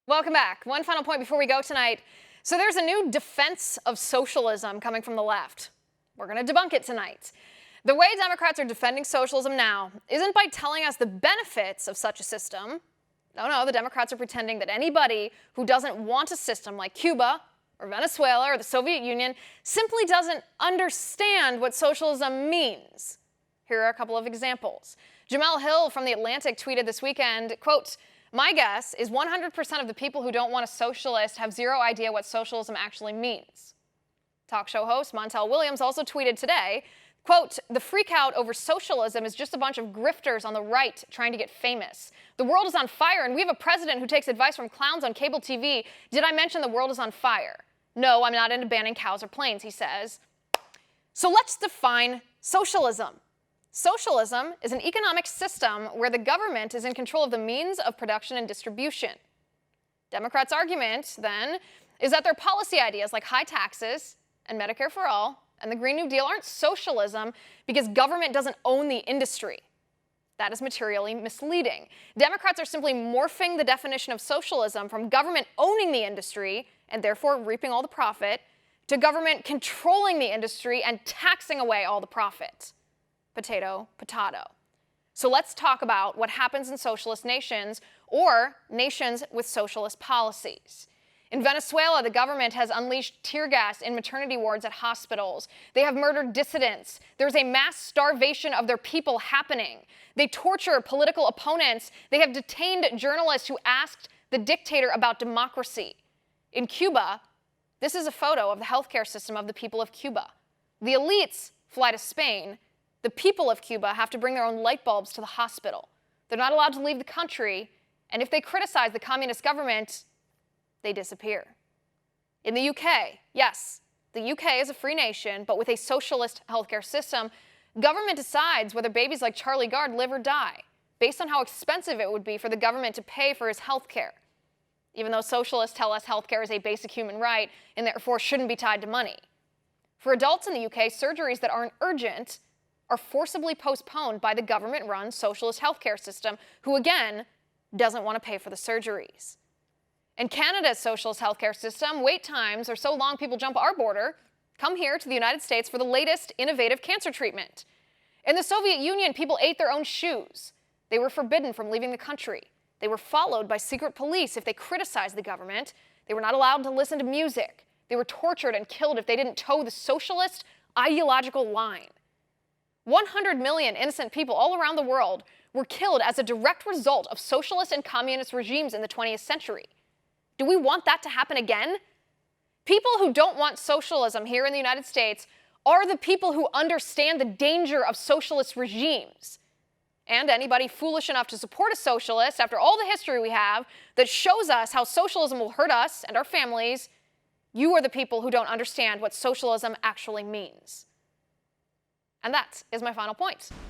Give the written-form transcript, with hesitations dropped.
Welcome back. One final point before we go tonight. So there's a new defense of socialism coming from the left. We're going to debunk it tonight. The way Democrats are defending socialism now isn't by telling us the benefits of such a system. No, the Democrats are pretending that anybody who doesn't want a system like Cuba or Venezuela or the Soviet Union simply doesn't understand what socialism means. Here are a couple of examples. Jamel Hill from The Atlantic tweeted this weekend, quote, "My guess is 100% of the people who don't want a socialist have zero idea what socialism actually means." Talk show host Montel Williams also tweeted today, quote, "The freakout over socialism is just a bunch of grifters on the right trying to get famous. The world is on fire and we have a president who takes advice from clowns on cable TV. Did I mention the world is on fire? No, I'm not into banning cows or planes," he says. So let's define socialism. Socialism is an economic system where the government is in control of the means of production and distribution. Democrats' argument, then, is that their policy ideas like high taxes and Medicare for all and the Green New Deal aren't socialism because government doesn't own the industry. That is materially misleading. Democrats are simply morphing the definition of socialism from government owning the industry and therefore reaping all the profit to government controlling the industry and taxing away all the profit. Potato, potato. So let's talk about what happens in socialist nations or nations with socialist policies. In Venezuela, the government has unleashed tear gas in maternity wards at hospitals. They have murdered dissidents. There's a mass starvation of their people happening. They torture political opponents. They have detained journalists who asked the dictator about democracy. In Cuba, this is a photo of the healthcare system of the people of Cuba. The elites fly to Spain. The people of Cuba have to bring their own light bulbs to the hospital. They're not allowed to leave the country, and if they criticize the communist government, they disappear. In the UK, yes, the UK is a free nation, but with a socialist healthcare system, government decides whether babies like Charlie Gard live or die, based on how expensive it would be for the government to pay for his healthcare. Even though socialists tell us healthcare is a basic human right and therefore shouldn't be tied to money. For adults in the UK, surgeries that aren't urgent are forcibly postponed by the government-run socialist healthcare system, who again doesn't want to pay for the surgeries. In Canada's socialist healthcare system, wait times are so long people jump our border, come here to the United States for the latest innovative cancer treatment. In the Soviet Union, people ate their own shoes. They were forbidden from leaving the country. They were followed by secret police if they criticized the government. They were not allowed to listen to music. They were tortured and killed if they didn't toe the socialist ideological line. 100 million innocent people all around the world were killed as a direct result of socialist and communist regimes in the 20th century. Do we want that to happen again? People who don't want socialism here in the United States are the people who understand the danger of socialist regimes. And anybody foolish enough to support a socialist, after all the history we have that shows us how socialism will hurt us and our families, you are the people who don't understand what socialism actually means. And that is my final point.